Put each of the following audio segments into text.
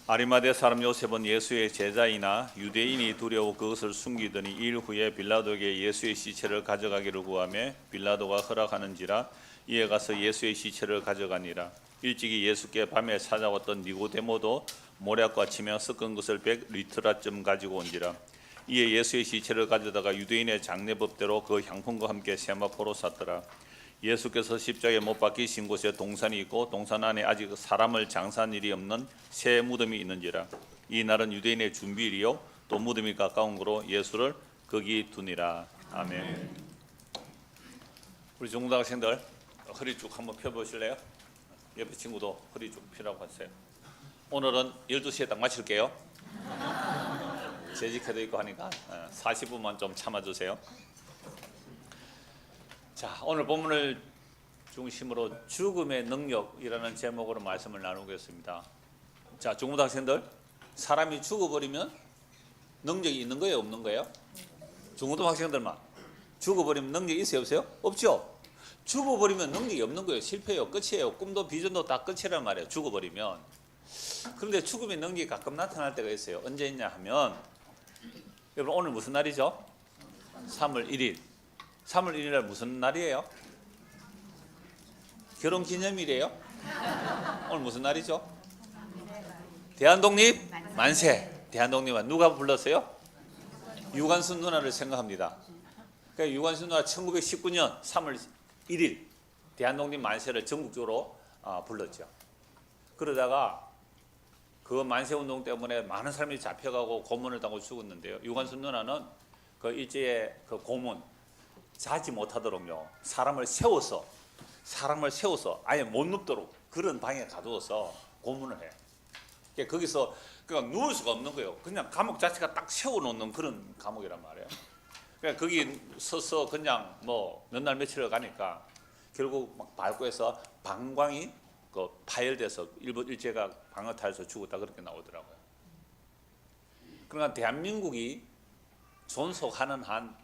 아리마대 사람 요셉은 예수의 제자이나 유대인이 두려워 그것을 숨기더니 일 후에 빌라도에게 예수의 시체를 가져가기를 구하며 빌라도가 허락하는지라 이에 가서 예수의 시체를 가져가니라. 일찍이 예수께 밤에 찾아왔던 니고데모도 모략과 치며 섞은 것을 100리터라쯤 가지고 온지라. 이에 예수의 시체를 가져다가 유대인의 장례법대로 그 향품과 함께 세마포로 샀더라. 예수께서 십자가에 못 박히신 곳에 동산이 있고 동산 안에 아직 사람을 장사한 일이 없는 새 무덤이 있는지라. 이 날은 유대인의 준비일이요 또 무덤이 가까운 거로 예수를 거기 두니라. 아멘. 우리 중고등학생들 허리 쭉 한번 펴보실래요? 옆에 친구도 허리 쭉 펴라고 하세요. 오늘은 12시에 딱 마칠게요. 재직해도 있고 하니까 40분만 좀 참아주세요. 자, 오늘 본문을 중심으로 죽음의 능력이라는 제목으로 말씀을 나누겠습니다. 자, 중고등학생들, 사람이 죽어버리면 능력이 있는 거예요, 없는 거예요? 중고등학생들만 죽어버리면 능력이 있어요, 없어요? 없죠? 죽어버리면 능력이 없는 거예요. 실패예요, 끝이에요. 꿈도 비전도 다 끝이란 말이에요, 죽어버리면. 그런데 죽음의 능력이 가끔 나타날 때가 있어요. 언제 있냐 하면, 여러분 오늘 무슨 날이죠? 3월 1일. 3월 1일 날 무슨 날이에요? 결혼기념일이에요? 오늘 무슨 날이죠? 대한독립 만세. 대한독립만 누가 불렀어요? 유관순 누나를 생각합니다. 그러니까 유관순 누나 1919년 3월 1일 대한독립 만세를 전국적으로 불렀죠. 그러다가 그 만세운동 때문에 많은 사람이 잡혀가고 고문을 당하고 죽었는데요. 유관순 누나는 그 일제의 그 고문 자지 못하도록요 사람을 세워서 아예 못 눕도록 그런 방에 가두어서 고문을 해. 그러니까 거기서 그냥 누울 수가 없는 거예요. 그냥 감옥 자체가 딱 세워놓는 그런 감옥이란 말이에요. 그러니까 거기 서서 그냥 뭐 몇 날 며칠을 가니까 결국 막 발구에서 방광이 그 파열돼서 일본 일제가 방어타에서 죽었다 그렇게 나오더라고요. 그러니까 대한민국이 존속하는 한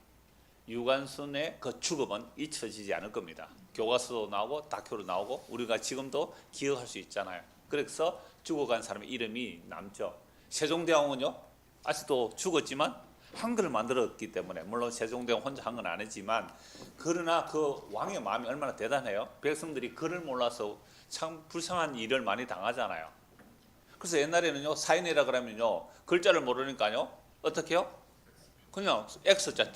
유관순의 그 죽음은 잊혀지지 않을 겁니다. 교과서도 나오고 다큐로 나오고 우리가 지금도 기억할 수 있잖아요. 그래서 죽어간 사람의 이름이 남죠. 세종대왕은요 아직도 죽었지만 한글을 만들었기 때문에 물론 세종대왕 혼자 한 건 아니지만 그러나 그 왕의 마음이 얼마나 대단해요. 백성들이 글을 몰라서 참 불쌍한 일을 많이 당하잖아요. 그래서 옛날에는요 사인이라 그러면요 글자를 모르니까요 어떻게 해요? 그냥 X자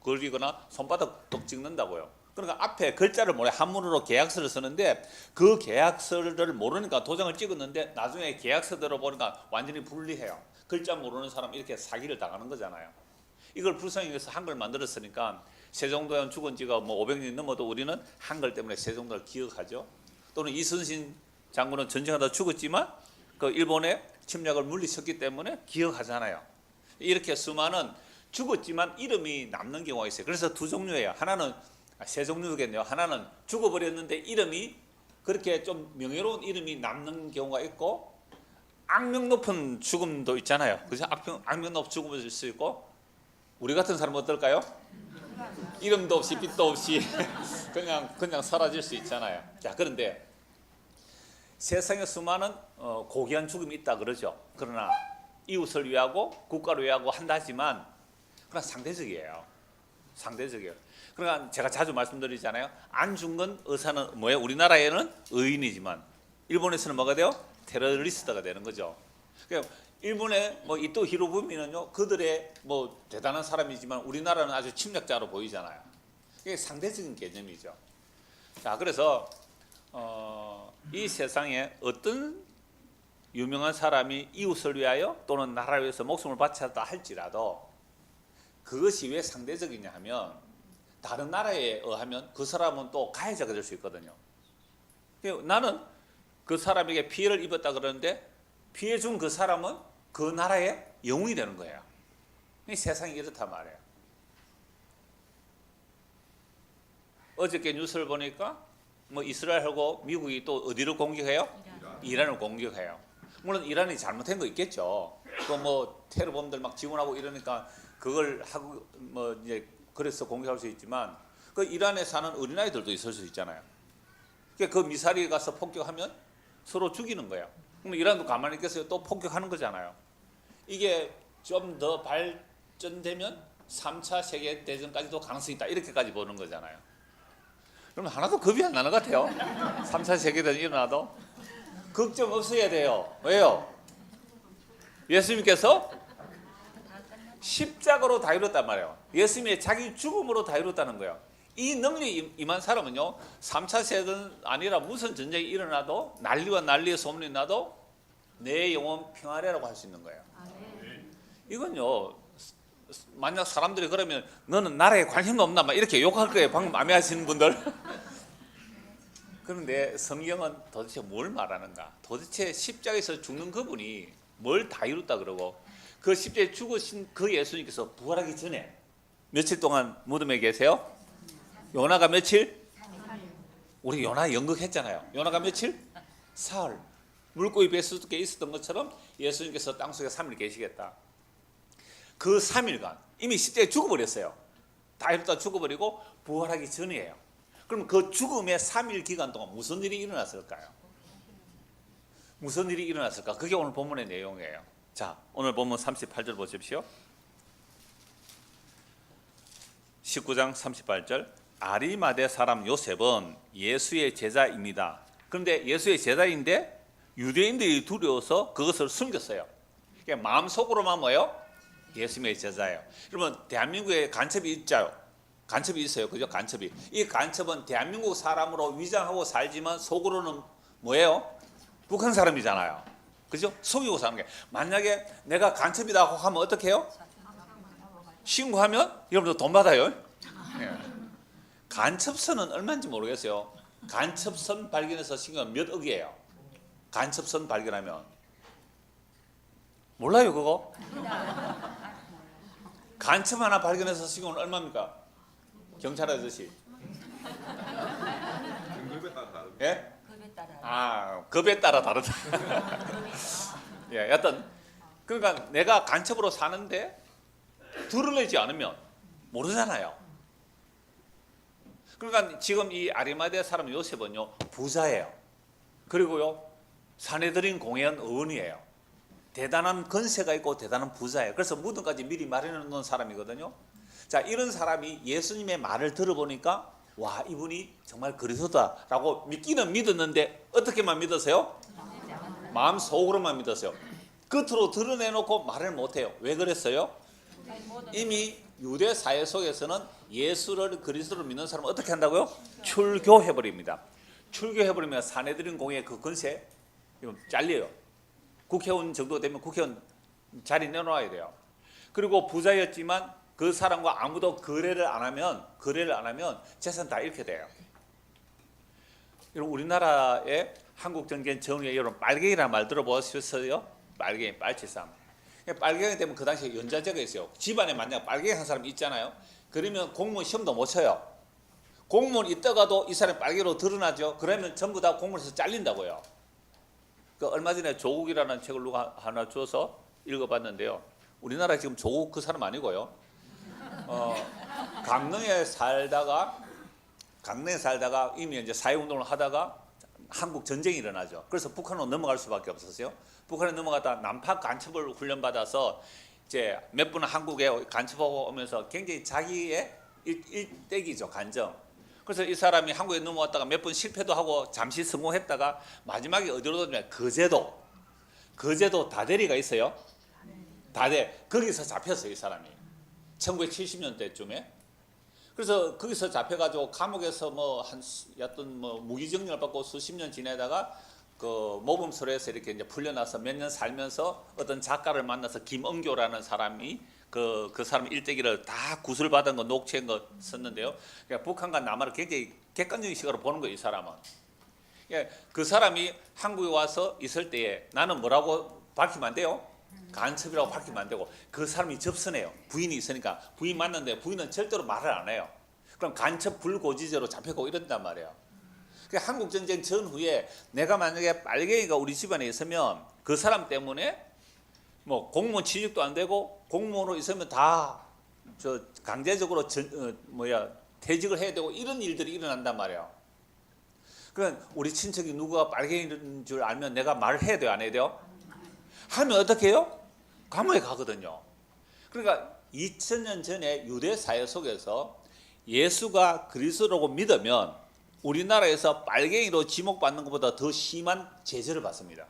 그리거나 손바닥 떡 찍는다고요. 그러니까 앞에 글자를 모르 한문으로 계약서를 쓰는데 그 계약서를 모르니까 도장을 찍었는데 나중에 계약서대로 보니까 완전히 불리해요. 글자 모르는 사람 이렇게 사기를 당하는 거잖아요. 이걸 불쌍히 여기서 한글 만들었으니까 세종대왕 죽은 지가 뭐 500년이 넘어도 우리는 한글 때문에 세종대왕을 기억하죠. 또는 이순신 장군은 전쟁하다 죽었지만 그 일본의 침략을 물리쳤기 때문에 기억하잖아요. 이렇게 수많은 죽었지만 이름이 남는 경우가 있어요. 그래서 두 종류예요. 하나는 세 종류겠네요. 하나는 죽어버렸는데 이름이 그렇게 좀 명예로운 이름이 남는 경우가 있고 악명 높은 죽음도 있잖아요. 그래서 악명 높은 죽음일 수 있고 우리 같은 사람은 어떨까요? 이름도 없이 빛도 없이 그냥 사라질 수 있잖아요. 자, 그런데 세상에 수많은 고귀한 죽음이 있다 그러죠. 그러나 이웃을 위하고 국가를 위하고 한다지만 그러나 상대적이에요. 상대적이에요. 그러니까 제가 자주 말씀드리잖아요. 안중근 의사는 뭐예요? 우리나라에는 의인이지만 일본에서는 뭐가 돼요? 테러리스트가 되는 거죠. 그러니까 일본의 뭐 이토 히로부미는요 그들의 뭐 대단한 사람이지만 우리나라는 아주 침략자로 보이잖아요. 이게 상대적인 개념이죠. 자, 그래서 이 세상에 어떤 유명한 사람이 이웃을 위하여 또는 나라를 위해서 목숨을 바쳤다 할지라도 그것이 왜 상대적이냐 하면 다른 나라에 의하면 그 사람은 또 가해자가 될 수 있거든요. 나는 그 사람에게 피해를 입었다 그러는데 피해 준 그 사람은 그 나라의 영웅이 되는 거예요. 이 세상이 이렇단 말이에요. 어저께 뉴스를 보니까 뭐 이스라엘하고 미국이 또 어디를 공격해요? 이란을 공격해요. 물론 이란이 잘못한 거 있겠죠. 또 뭐 테러범들 막 지원하고 이러니까 그걸 하고 뭐 이제 그래서 공격할 수 있지만 그 이란에 사는 어린아이들도 있을 수 있잖아요. 그러니까 그 미사일이 가서 폭격하면 서로 죽이는 거예요. 그럼 이란도 가만히 있겠어요? 또 폭격하는 거잖아요. 이게 좀 더 발전되면 3차 세계대전까지도 가능성이 있다. 이렇게까지 보는 거잖아요. 그럼 하나도 겁이 안 나는 것 같아요. 3차 세계대전 일어나도. 걱정 없어야 돼요. 왜요? 예수님께서 십자가로 다 이뤘단 말이에요. 예수님의 자기 죽음으로 다 이뤘다는 거예요. 이 능력이 임한 사람은요, 3차 세계대전 아니라 무슨 전쟁이 일어나도, 난리와 난리의 소문이 나도 내 영혼 평안해라고 할 수 있는 거예요. 이건요, 만약 사람들이 그러면 너는 나라에 관심도 없나 막 이렇게 욕할 거예요. 방금 암해하시는 분들. 그런데 성경은 도대체 뭘 말하는가? 도대체 십자가에서 죽는 그분이 뭘 다 이뤘다 그러고, 그 십자가에 죽으신 그 예수님께서 부활하기 전에 며칠 동안 무덤에 계세요? 요나가 며칠? 우리 요나 연극했잖아요. 요나가 며칠? 사흘. 물고기 뱃 속에 있었던 것처럼 예수님께서 땅속에 3일 계시겠다. 그 3일간 이미 십자가에 죽어버렸어요. 다 이뤘다 죽어버리고 부활하기 전이에요. 그러면 그 죽음의 3일 기간 동안 무슨 일이 일어났을까요? 무슨 일이 일어났을까? 그게 오늘 본문의 내용이에요. 자, 오늘 본문 38절 보십시오. 19장 38절. 아리마대 사람 요셉은 예수의 제자입니다. 그런데 예수의 제자인데 유대인들이 두려워서 그것을 숨겼어요. 그러니까 마음속으로만 뭐예요? 예수님의 제자예요. 그러면 대한민국에 간첩이 있죠. 간첩이 있어요. 그죠? 간첩이. 이 간첩은 대한민국 사람으로 위장하고 살지만 속으로는 뭐예요? 북한 사람이잖아요. 그죠? 속이고 사는 게. 만약에 내가 간첩이라고 하면 어떻게 해요? 신고하면 여러분들 돈 받아요. 예. 간첩선은 얼마인지 모르겠어요. 간첩선 발견해서 신고하면 몇 억이에요. 간첩선 발견하면. 몰라요 그거? 간첩 하나 발견해서 신고는 얼마입니까? 경찰 아저씨. 예? 급에 따라 다르다. 예, 여튼 그러니까 내가 간첩으로 사는데 드러내지 않으면 모르잖아요. 그러니까 지금 이 아리마대 사람 요셉은요 부자예요. 그리고요 사내들인 공회원 의원이에요. 대단한 건세가 있고 대단한 부자예요. 그래서 무덤까지 미리 마련해 놓은 사람이거든요. 자, 이런 사람이 예수님의 말을 들어보니까 와, 이분이 정말 그리스도다라고 믿기는 믿었는데 어떻게만 믿었어요? 마음속으로만 믿었어요. 겉으로 드러내놓고 말을 못해요. 왜 그랬어요? 이미 유대 사회 속에서는 예수를 그리스도를 믿는 사람은 어떻게 한다고요? 출교해버립니다. 출교해버리면 사내들인 공의 그 건세 잘려요. 국회의원 정도 되면 국회의원 자리 내놓아야 돼요. 그리고 부자였지만 그 사람과 아무도 거래를 안 하면 재산 다 잃게 돼요. 여러분 우리나라의 한국 정계 정의에 여러분 빨갱이라는 말 들어보셨어요? 빨갱이, 빨치쌈. 빨갱이 되면 그 당시에 연좌제가 있어요. 집안에 만약 빨갱이 한 사람이 있잖아요. 그러면 공무원 시험도 못 쳐요. 공무원 있다가도 이 사람이 빨갱이로 드러나죠. 그러면 전부 다 공무원에서 잘린다고요. 그 얼마 전에 조국이라는 책을 누가 하나 줘서 읽어봤는데요. 우리나라 지금 조국 그 사람 아니고요. 강릉에 살다가 이미 이제 사회운동을 하다가 한국 전쟁이 일어나죠. 그래서 북한으로 넘어갈 수밖에 없었어요. 북한에 넘어가다 남파 간첩을 훈련받아서 이제 몇 분 한국에 간첩하고 오면서 굉장히 자기의 일대기죠, 간정. 그래서 이 사람이 한국에 넘어왔다가 몇 번 실패도 하고 잠시 성공했다가 마지막에 어디로 들어오냐면 거제도 다대리가 있어요. 다대 거기서 잡혔어요, 이 사람이. 1970년대쯤에. 그래서 거기서 잡혀가지고 감옥에서 여튼 무기징역을 받고 수십 년 지내다가 그 모범소에서 이렇게 이제 풀려나서 몇 년 살면서 어떤 작가를 만나서 김은교라는 사람이 그 사람 일대기를 다 구술받은 거 녹취한 거 썼는데요. 그러니까 북한과 남한을 굉장히 객관적인 시각으로 보는 거예요, 이 사람은. 그러니까 그 사람이 한국에 와서 있을 때에 나는 뭐라고 밝히면 안 돼요? 간첩이라고 밝히면 안 되고 그 사람이 접선해요. 부인이 있으니까 부인 만났는데 부인은 절대로 말을 안 해요. 그럼 간첩 불고지죄로 잡혀가고 이런단 말이에요. 그러니까 한국전쟁 전후에 내가 만약에 빨갱이가 우리 집안에 있으면 그 사람 때문에 공무원 취직도 안 되고 공무원으로 있으면 다 강제적으로 퇴직을 해야 되고 이런 일들이 일어난단 말이에요. 그러니까 우리 친척이 누가 빨갱이인 줄 알면 내가 말을 해야 돼요, 안 해야 돼요? 하면 어떻게 해요? 감옥에 가거든요. 그러니까 2000년 전에 유대 사회 속에서 예수가 그리스도라고 믿으면 우리나라에서 빨갱이로 지목받는 것보다 더 심한 제재를 받습니다.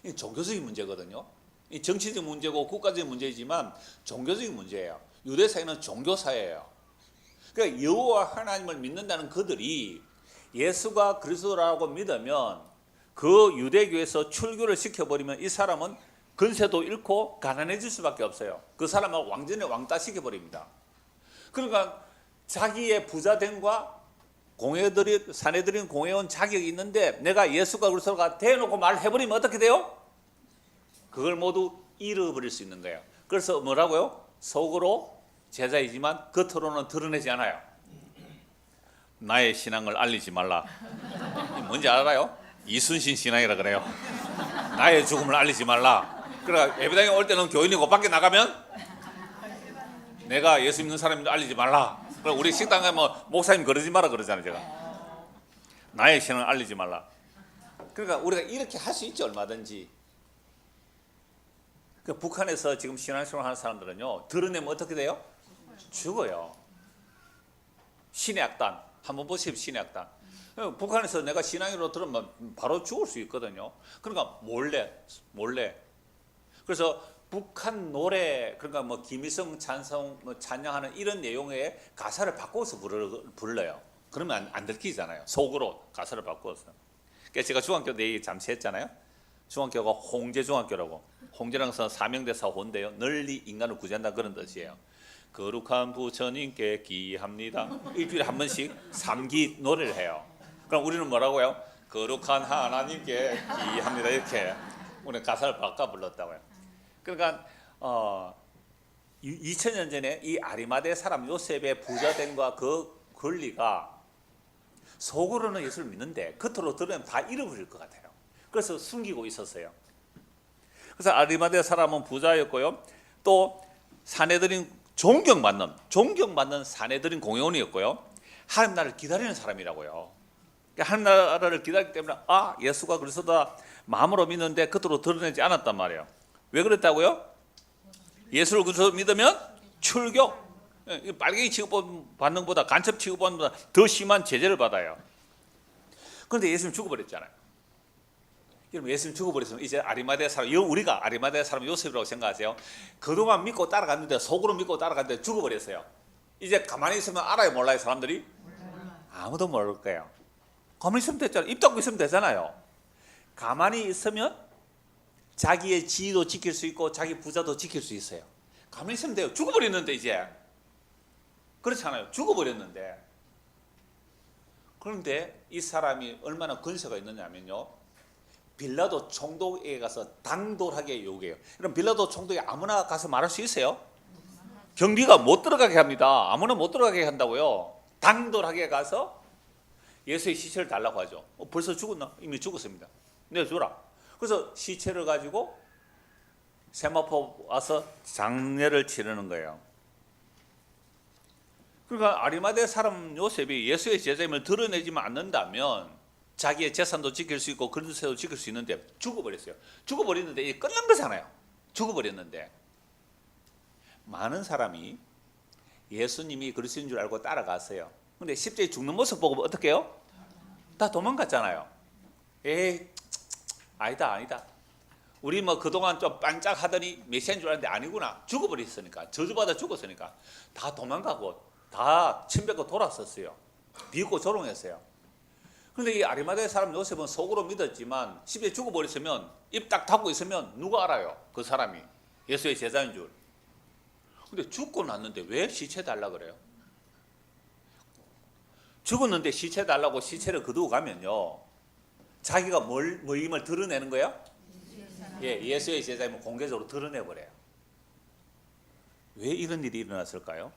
이 종교적인 문제거든요. 이 정치적 문제고 국가적인 문제이지만 종교적인 문제예요. 유대 사회는 종교 사회예요. 그러니까 여호와 하나님을 믿는다는 그들이 예수가 그리스도라고 믿으면 그 유대교에서 출교를 시켜버리면 이 사람은 근세도 잃고 가난해질 수밖에 없어요. 그 사람을 완전히 왕따시켜버립니다. 그러니까 자기의 부자됨과 사내들인 공회원 자격이 있는데 내가 예수가 그리스도가 대놓고 말을 해버리면 어떻게 돼요? 그걸 모두 잃어버릴 수 있는 거예요. 그래서 뭐라고요? 속으로 제자이지만 겉으로는 드러내지 않아요. 나의 신앙을 알리지 말라. 뭔지 알아요? 이순신 신앙이라 그래요. 나의 죽음을 알리지 말라. 그러니까 예배당에 올 때는 교인이고 밖에 나가면 내가 예수 믿는 사람인데 알리지 말라. 그럼 우리 식당 가면 목사님 그러지 마라 그러잖아요. 제가 나의 신앙을 알리지 말라. 그러니까 우리가 이렇게 할 수 있죠, 얼마든지. 그러니까 북한에서 지금 신앙생활 하는 사람들은요, 드러내면 어떻게 돼요? 죽어요. 신의 악단 한번 보세요. 신의 악단. 북한에서 내가 신앙으로 들으면 바로 죽을 수 있거든요. 그러니까 몰래. 그래서 북한 노래, 그러니까 뭐 김일성 찬송, 뭐 찬양하는 이런 내용의 가사를 바꿔서 불러요. 그러면 안 들키잖아요. 속으로 가사를 바꿔서. 그러니까 제가 중학교 때 얘기 잠시 했잖아요. 중학교가 홍제중학교라고. 홍제라는 것은 사명대사 호인데요. 널리 인간을 구제한다 그런 뜻이에요. 거룩한 부처님께 기합니다. 일주일에 한 번씩 3기 노래를 해요. 그럼 우리는 뭐라고요? 거룩한 하나님께 기합니다. 이렇게 우리는 가사를 바꿔 불렀다고요. 그러니까 2000년 전에 이 아리마대 사람 요셉의 부자됨과 그 권리가 속으로는 예수를 믿는데 겉으로 드러내면 다 잃어버릴 것 같아요. 그래서 숨기고 있었어요. 그래서 아리마대 사람은 부자였고요. 또 사내들인 존경받는 사내들인 공회원이었고요. 하나님 나라를 기다리는 사람이라고요. 그러니까 하나님 나라를 기다리기 때문에 예수가 그리스도다 마음으로 믿는데 겉으로 드러내지 않았단 말이에요. 왜 그랬다고요? 예수를 그리스도 믿으면 출교, 빨갱이 취급받는 것보다 간첩 취급받는 것보다 더 심한 제재를 받아요. 그런데 예수님 죽어버렸잖아요. 여러분 예수님 죽어버렸으면 이제 아리마대 사람, 우리가 아리마대 사람 요셉이라고 생각하세요. 그동안 믿고 따라갔는데 속으로 믿고 따라갔는데 죽어버렸어요. 이제 가만히 있으면 알아요, 몰라요, 사람들이? 아무도 모를 거예요. 가만히 있으면 됐잖아요. 입 닫고 있으면 되잖아요. 가만히 있으면 자기의 지위도 지킬 수 있고 자기 부자도 지킬 수 있어요. 가만히 있으면 돼요. 죽어버렸는데 이제. 그렇잖아요. 죽어버렸는데. 그런데 이 사람이 얼마나 근세가 있느냐면요. 빌라도 총독에게 가서 당돌하게 요구해요. 그럼 빌라도 총독이 아무나 가서 말할 수 있어요? 경비가 못 들어가게 합니다. 아무나 못 들어가게 한다고요. 당돌하게 가서 예수의 시체를 달라고 하죠. 벌써 죽었나? 이미 죽었습니다. 내주라. 그래서 시체를 가지고 세마포 와서 장례를 치르는 거예요. 그러니까 아리마대 사람 요셉이 예수의 제자임을 드러내지만 않는다면 자기의 재산도 지킬 수 있고 근세도 지킬 수 있는데 죽어버렸어요. 죽어버렸는데 이게 끝난 거잖아요. 죽어버렸는데 많은 사람이 예수님이 그리스도인 줄 알고 따라갔어요. 근데 십자가에 죽는 모습 보고 어떻게 해요? 다 도망갔잖아요. 에이, 아니다. 우리 뭐 그동안 좀 반짝하더니 메시아인 줄 알았는데 아니구나. 죽어버렸으니까, 저주받아 죽었으니까 다 도망가고 다 침뱉고 돌았었어요. 비웃고 조롱했어요. 그런데 이 아리마대 사람 요셉은 속으로 믿었지만 십자가에 죽어버렸으면 입 딱 닫고 있으면 누가 알아요? 그 사람이 예수의 제자인 줄. 근데 죽고 났는데 왜 시체 달라 그래요? 죽었는데 시체 달라고 시체를 거두고 가면요, 자기가 뭐임을 드러내는 거예요? 예수의 제자임을 공개적으로 드러내버려요. 왜 이런 일이 일어났을까요?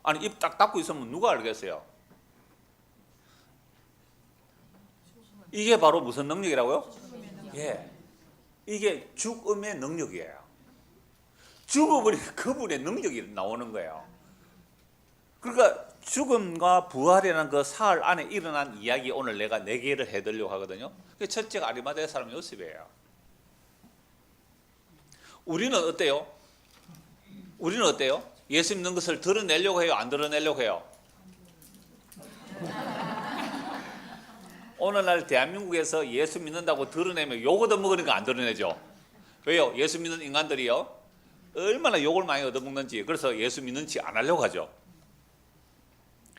아니 입 딱 닫고 있으면 누가 알겠어요? 이게 바로 무슨 능력이라고요? 이게 죽음의 능력이에요. 죽어버린 그분의 능력이 나오는 거예요. 그러니까 죽음과 부활이라는 그 사흘 안에 일어난 이야기 오늘 내가 4개를 해드리려고 하거든요. 첫째가 아리마다의 사람 요셉이에요. 우리는 어때요? 우리는 어때요? 예수 믿는 것을 드러내려고 해요? 안 드러내려고 해요? 오늘날 대한민국에서 예수 믿는다고 드러내면 욕 얻어먹으니까 안 드러내죠. 왜요? 예수 믿는 인간들이요 얼마나 욕을 많이 얻어먹는지. 그래서 예수 믿는지 안 하려고 하죠.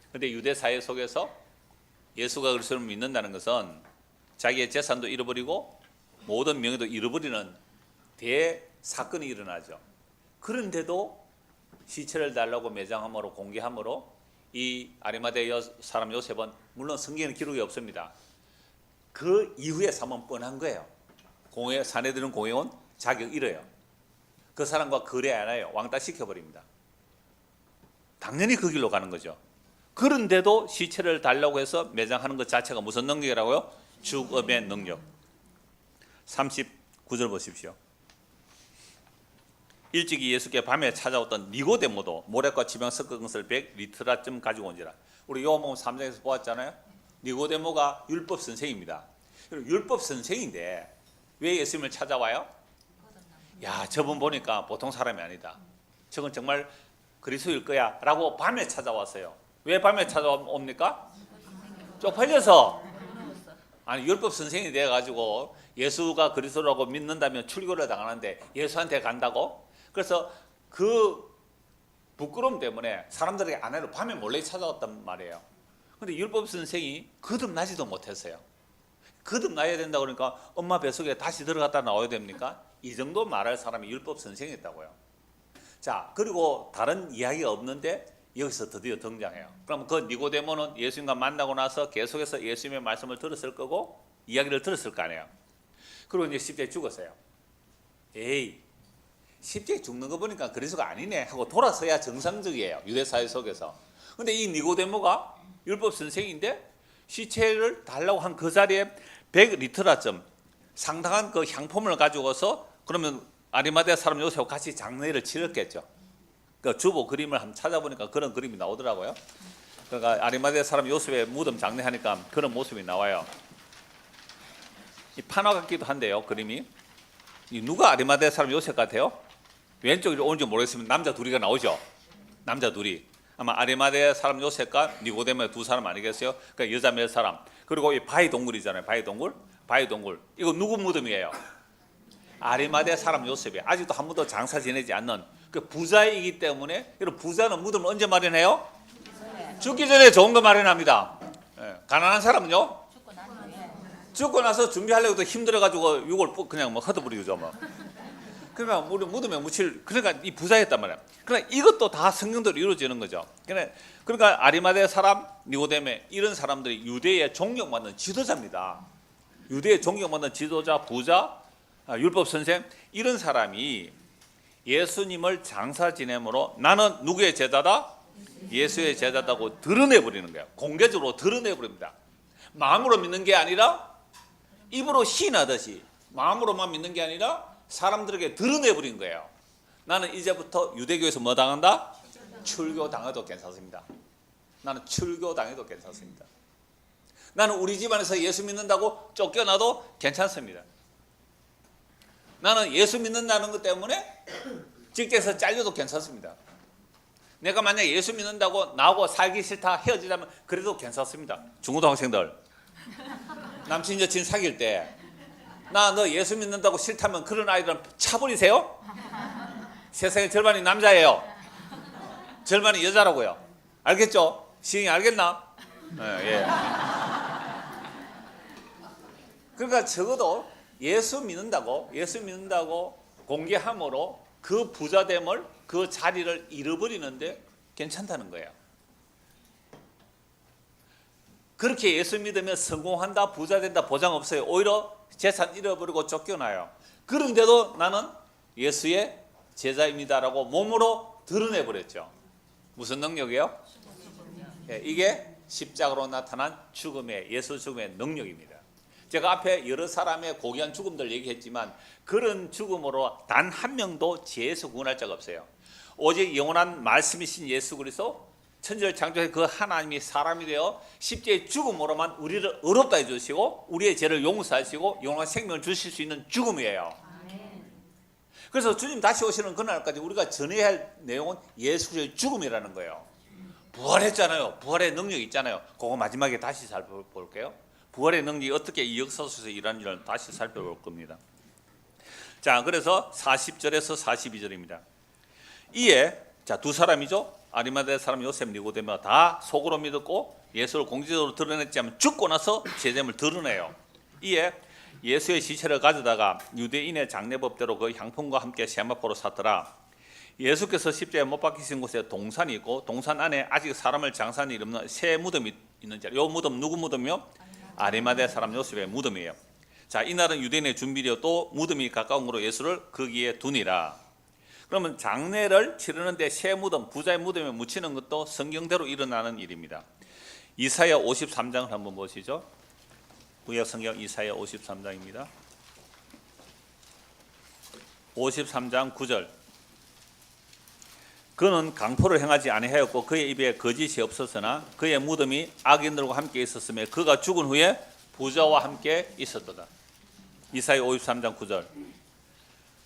그런데 유대 사회 속에서 예수가 그리스도를 믿는다는 것은 자기의 재산도 잃어버리고 모든 명예도 잃어버리는 대사건이 일어나죠. 그런데도 시체를 달라고 매장함으로 공개함으로 이 아리마대 사람 요셉은 물론 성경에는 기록이 없습니다. 그 이후에 사면 뻔한 거예요. 사내들은 공회 온 자격 잃어요. 그 사람과 거래 안 해요. 왕따 시켜버립니다. 당연히 그 길로 가는 거죠. 그런데도 시체를 달라고 해서 매장하는 것 자체가 무슨 능력이라고요? 죽음의 능력. 39절 보십시오. 일찍이 예수께 밤에 찾아왔던 니고데모도 모략과 지방 섞은 것을 100리터라쯤 가지고 온지라. 우리 요한복음 3장에서 보았잖아요. 니고데모가 율법 선생입니다. 율법 선생인데 왜 예수님을 찾아와요? 야, 저분 보니까 보통 사람이 아니다. 저건 정말 그리스도일 거야 라고 밤에 찾아왔어요. 왜 밤에 찾아옵니까? 쪽팔려서. 아니, 율법 선생이 돼가지고 예수가 그리스도라고 믿는다면 출교를 당하는데 예수한테 간다고? 그래서 그 부끄러움 때문에 사람들에게 안 해도 밤에 몰래 찾아왔단 말이에요. 근데 율법 선생이 거듭나지도 못했어요. 거듭나야 된다고 그러니까 엄마 뱃속에 다시 들어갔다 나와야 됩니까? 이 정도 말할 사람이 율법 선생이었다고요. 자, 그리고 다른 이야기가 없는데 여기서 드디어 등장해요. 그럼 그 니고데모는 예수님과 만나고 나서 계속해서 예수님의 말씀을 들었을 거고 이야기를 들었을 거 아니에요. 그리고 이제 십자가에 죽었어요. 에이, 십자가에 죽는 거 보니까 그리스도가 아니네 하고 돌아서야 정상적이에요. 유대사회 속에서. 근데 이 니고데모가 율법 선생인데 시체를 달라고 한 그 자리에 100리터라쯤 상당한 그 향품을 가지고서 그러면 아리마대 사람 요셉하고 같이 장례를 치렀겠죠. 그 주보 그림을 한번 찾아보니까 그런 그림이 나오더라고요. 그러니까 아리마대 사람 요셉의 무덤 장례하니까 그런 모습이 나와요. 이 판화 같기도 한데요, 그림이. 누가 아리마대 사람 요셉 같아요? 왼쪽이 오른지 모르겠으면 남자 둘이가 나오죠. 남자 둘이. 아마 아리마대 사람 요셉과 니고데모의 두 사람 아니겠어요? 그러니까 여자 몇 사람. 그리고 이 바위 동굴이잖아요. 바위 동굴. 바위 동굴. 이거 누구 무덤이에요? 아리마대 사람 요셉이. 아직도 한 번도 장사 지내지 않는 그 부자이기 때문에. 여러분, 부자는 무덤을 언제 마련해요? 죽기 전에 좋은 거 마련합니다. 예. 가난한 사람은요? 죽고 나서 준비하려고 힘들어가지고 이걸 그냥 뭐 걷어버리죠 뭐. 그러니까 우리 무덤에 묻힐, 그러니까 이 부자였단 말이야. 그러니까 이것도 다 성경대로 이루어지는 거죠. 그러니까 아리마대 사람, 니고데모 이런 사람들이 유대의 존경받는 지도자입니다. 유대의 존경받는 지도자, 부자, 율법 선생 이런 사람이 예수님을 장사 지내므로 나는 누구의 제자다? 예수의 제자다고 드러내버리는 거예요. 공개적으로 드러내버립니다. 마음으로 믿는 게 아니라 입으로 시인하듯이 마음으로만 믿는 게 아니라 사람들에게 드러내버린 거예요. 나는 이제부터 유대교에서 뭐 당한다? 출교 당해도 괜찮습니다. 나는 출교 당해도 괜찮습니다. 나는 우리 집안에서 예수 믿는다고 쫓겨나도 괜찮습니다. 나는 예수 믿는다는 것 때문에 직장에서 잘려도 괜찮습니다. 내가 만약 예수 믿는다고 나하고 살기 싫다 헤어지자면 그래도 괜찮습니다. 중고등학생들 남친 여친 사귈 때 나 너 예수 믿는다고 싫다면 그런 아이들은 차버리세요. 세상의 절반이 남자예요. 절반이 여자라고요. 알겠죠? 시인이 알겠나? 예. 그러니까 적어도 예수 믿는다고 공개함으로 그 부자됨을, 그 자리를 잃어버리는데 괜찮다는 거예요. 그렇게 예수 믿으면 성공한다, 부자 된다 보장 없어요. 오히려 재산 잃어버리고 쫓겨나요. 그런데도 나는 예수의 제자입니다라고 몸으로 드러내버렸죠. 무슨 능력이에요? 이게 십자가로 나타난 죽음의, 예수 죽음의 능력입니다. 제가 앞에 여러 사람의 고귀한 죽음들 얘기했지만 그런 죽음으로 단 한 명도 죄에서 구원할 자가 없어요. 오직 영원한 말씀이신 예수 그리스도, 천지를 창조해 그 하나님이 사람이 되어 십자가의 죽음으로만 우리를 의롭다 해주시고 우리의 죄를 용서하시고 영원한 생명을 주실 수 있는 죽음이에요. 그래서 주님 다시 오시는 그날까지 우리가 전해야 할 내용은 예수의 죽음이라는 거예요. 부활했잖아요. 부활의 능력이 있잖아요. 그거 마지막에 다시 살펴볼게요. 부활의 능력이 어떻게 이 역사 속에서 일하는지를 다시 살펴볼 겁니다. 자, 그래서 40절에서 42절입니다. 이에 자, 두 사람이죠. 아리마대 사람 요셉 니고데모가 다 속으로 믿었고 예수를 공개적으로 드러냈지만 죽고 나서 제됨을 드러내요. 이에 예수의 시체를 가져다가 유대인의 장례법대로 그 향품과 함께 세마포로 샀더라. 예수께서 십자가에 못 박히신 곳에 동산이 있고 동산 안에 아직 사람을 장사한 일 없는 새 무덤이 있는 자리. 이 무덤 누구 무덤이요? 아리마대 사람 요셉의 무덤이에요. 자, 이날은 유대인의 준비되어 또 무덤이 가까운 곳으로 예수를 거기에 두니라. 그러면 장례를 치르는데 새 무덤, 부자의 무덤에 묻히는 것도 성경대로 일어나는 일입니다. 이사야 53장을 한번 보시죠. 구약 성경 이사야 53장입니다. 53장 9절. 그는 강포를 행하지 아니하였고 그의 입에 거짓이 없었으나 그의 무덤이 악인들과 함께 있었으며 그가 죽은 후에 부자와 함께 있었도다. 이사야 53장 9절.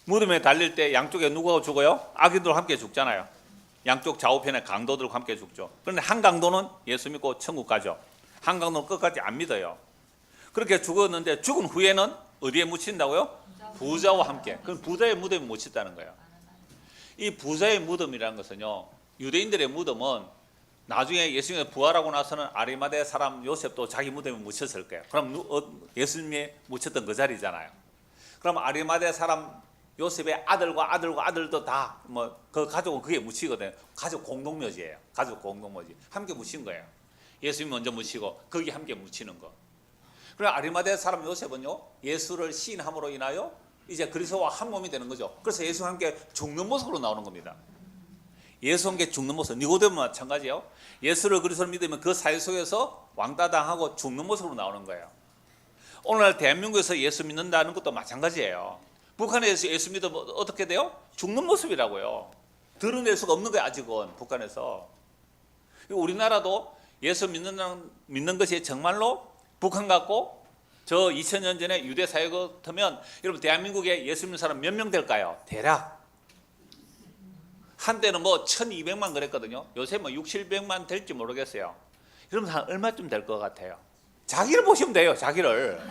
무덤에 달릴 때 양쪽에 누가 죽어요? 악인들과 함께 죽잖아요. 양쪽 좌우편에 강도들과 함께 죽죠. 그런데 한 강도는 예수 믿고 천국 가죠. 한 강도는 끝까지 안 믿어요. 그렇게 죽었는데 죽은 후에는 어디에 묻힌다고요? 부자와 함께. 그럼 부자의 무덤에 묻혔다는 거예요. 이 부자의 무덤이라는 것은요, 유대인들의 무덤은 나중에 예수님이 부활하고 나서는 아리마대 사람 요셉도 자기 무덤에 묻혔을 거예요. 그럼 예수님이 묻혔던 그 자리잖아요. 그럼 아리마대 사람 요셉의 아들도 다 그 가족은 그게 묻히거든요. 가족 공동묘지예요. 가족 공동묘지. 함께 묻힌 거예요. 예수님 먼저 묻히고 거기 함께 묻히는 거. 그럼 아리마대 사람 요셉은요, 예수를 시인함으로 인하여 이제 그리스도와 한 몸이 되는 거죠. 그래서 예수와 함께 죽는 모습으로 나오는 겁니다. 예수와 함께 죽는 모습. 니고데모도 마찬가지예요. 예수를 그리스도를 믿으면 그 사회 속에서 왕따당하고 죽는 모습으로 나오는 거예요. 오늘날 대한민국에서 예수 믿는다는 것도 마찬가지예요. 북한에서 예수 믿으면 어떻게 돼요? 죽는 모습이라고요. 드러낼 수가 없는 거예요. 아직은 북한에서. 우리나라도 예수 믿는 것이 정말로 북한 같고 저 2000년 전에 유대 사회 같으면 여러분 대한민국에 예수 믿는 사람 몇 명 될까요? 대략 한때는 1200만 그랬거든요. 요새 6, 700만 될지 모르겠어요. 여러분 한 얼마쯤 될 것 같아요? 자기를 보시면 돼요. 자기를.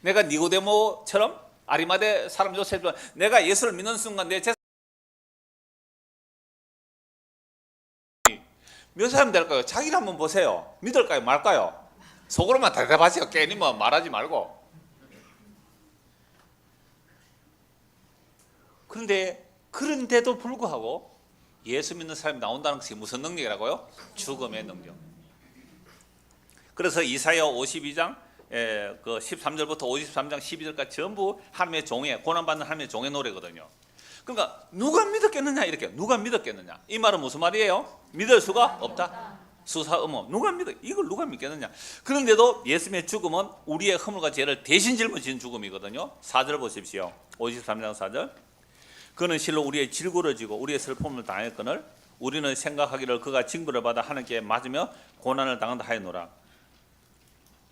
내가 니고데모처럼 아리마대 사람 요셉처럼 내가 예수를 믿는 순간 내 몇 사람 될까요? 자기를 한번 보세요. 믿을까요? 말까요? 속으로만 대답하세요. 괜히 말하지 말고. 그런데도 불구하고 예수 믿는 사람이 나온다는 것이 무슨 능력이라고요? 죽음의 능력. 그래서 이사야 52장 그 13절부터 53장 12절까지 전부 하나님의 종의, 고난받는 하나님의 종의 노래거든요. 그러니까 누가 믿었겠느냐 이렇게. 누가 믿었겠느냐. 이 말은 무슨 말이에요? 믿을 수가 없다. 수사음모. 누가 믿어? 이걸 누가 믿겠느냐. 그런데도 예수님의 죽음은 우리의 허물과 죄를 대신 짊어진 죽음이거든요. 4절 보십시오. 53장 4절. 그는 실로 우리의 질고를 지고 우리의 슬픔을 당했거늘 우리는 생각하기를 그가 징벌을 받아 하나님께 맞으며 고난을 당한다 하였노라.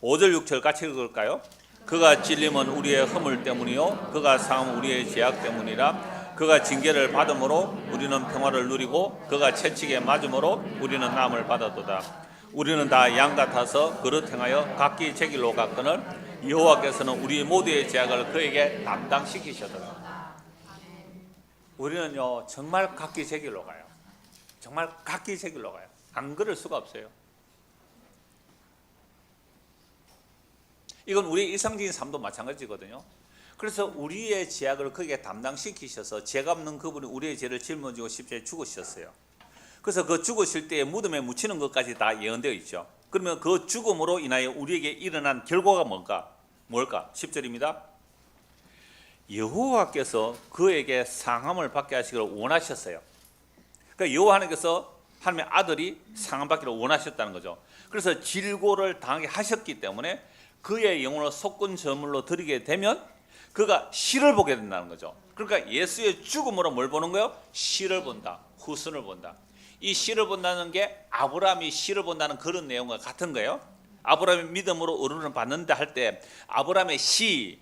5절 6절 같이 읽을까요? 그가 찔림은 우리의 허물 때문이요 그가 상함은 우리의 죄악 때문이라. 그가 징계를 받음으로 우리는 평화를 누리고 그가 채찍에 맞음으로 우리는 남을 받았도다. 우리는 다 양 같아서 그릇 행하여 각기 제 길로 갔거늘 여호와께서는 우리 모두의 죄악을 그에게 담당시키셨도다. 우리는요 정말 각기 제 길로 가요. 정말 각기 제 길로 가요. 안 그럴 수가 없어요. 이건 우리의 일상적인 삶도 마찬가지거든요. 그래서 우리의 죄악을 그에게 담당시키셔서 죄가 없는 그분이 우리의 죄를 짊어지고 십자가에 죽으셨어요. 그래서 그 죽으실 때에 무덤에 묻히는 것까지 다 예언되어 있죠. 그러면 그 죽음으로 인하여 우리에게 일어난 결과가 뭘까? 10절입니다. 여호와께서 그에게 상함을 받게 하시기를 원하셨어요. 그러니까 여호와 하나님께서 하나님의 아들이 상함 받기를 원하셨다는 거죠. 그래서 질고를 당하게 하셨기 때문에 그의 영혼을 속군 제물로 드리게 되면 그가 시를 보게 된다는 거죠. 그러니까 예수의 죽음으로 뭘 보는 거예요? 시를 본다. 후순을 본다. 이 씨를 본다는 게 아브라함이 씨를 본다는 그런 내용과 같은 거예요. 아브라함이 믿음으로 의를 받는다 할 때 아브라함의 씨,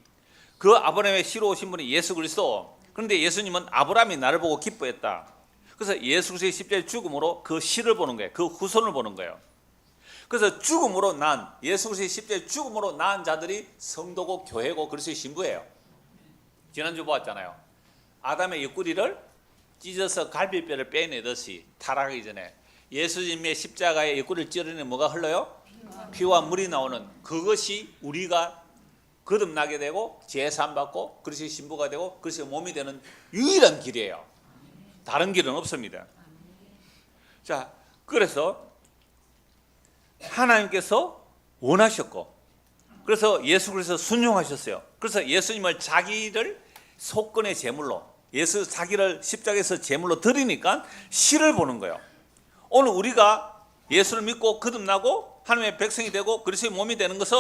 그 아브라함의 씨로 오신 분이 예수 그리스도. 그런데 예수님은 아브라함이 나를 보고 기뻐했다. 그래서 예수 그리스도의 십자가의 죽음으로 그 씨를 보는 거예요. 그 후손을 보는 거예요. 그래서 죽음으로 난, 예수 그리스도의 십자가의 죽음으로 낳은 자들이 성도고 교회고 그리스도의 신부예요. 지난주 보았잖아요. 아담의 옆구리를 찢어서 갈비뼈를 빼내듯이 타락하기 전에 예수님의 십자가의 옆구리를 찌르는 뭐가 흘러요? 피와 물이 나오는, 그것이 우리가 거듭나게 되고 제사함받고 그리스도의 신부가 되고 그리스도의 몸이 되는 유일한 길이에요. 다른 길은 없습니다. 자, 그래서 하나님께서 원하셨고, 그래서 예수 그리스도 순종하셨어요. 그래서 예수님을 자기를 속건의 제물로, 예수 자기를 십자가에서 제물로 드리니까 씨를 보는 거예요. 오늘 우리가 예수를 믿고 거듭나고 하나님의 백성이 되고 그리스도의 몸이 되는 것은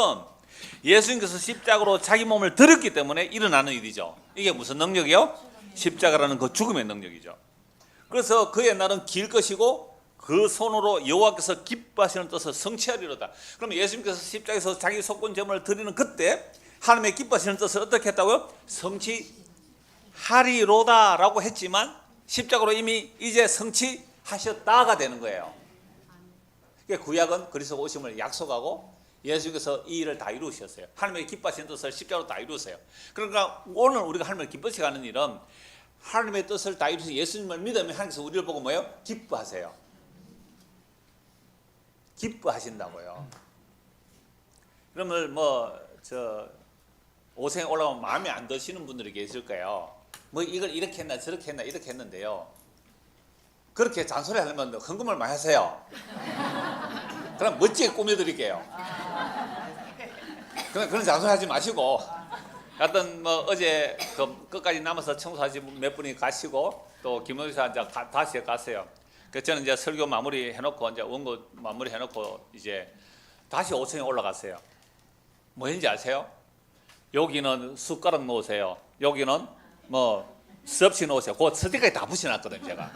예수님께서 십자가로 자기 몸을 드렸기 때문에 일어나는 일이죠. 이게 무슨 능력이요? 십자가라는 그 죽음의 능력이죠. 그래서 그의 날은 길 것이고 그 손으로 여호와께서 기뻐하시는 뜻을 성취하리로다. 그럼 예수님께서 십자가에서 자기 속건 제물을 드리는 그때 하나님의 기뻐하시는 뜻을 어떻게 했다고요? 성취하리로다라고 했지만 십자가로 이미 이제 성취하셨다가 되는 거예요. 구약은 그리스도 오심을 약속하고 예수께서 이 일을 다 이루셨어요. 하나님의 기뻐하시는 뜻을 십자가로 다 이루었어요. 그러니까 오늘 우리가 하나님을 기뻐하시게 하는 일은 하나님의 뜻을 다 이루셔서 예수님을 믿으면 하나님께서 우리를 보고 뭐예요? 기뻐하세요. 기뻐하신다고요. 그러면 오생에 올라오면 마음에 안 드시는 분들이 계실 거예요. 뭐 이걸 이렇게 했나 저렇게 했나 이렇게 했는데요. 그렇게 잔소리 하려면 헌금을 많이 하세요. 그럼 멋지게 꾸며드릴게요. 그런 잔소리 하지 마시고, 하여튼 어제 끝까지 남아서 청소하신 몇 분이 가시고 또 김원사 이제 다시 갔어요. 그래서 저는 이제 설교 마무리 해놓고 이제 원고 마무리 해놓고 이제 다시 5층에 올라갔어요. 뭐 했는지 아세요? 여기는 숟가락 놓으세요. 여기는 섭씨 놓으세요. 그 스티커에 다 붙여놨거든요, 제가.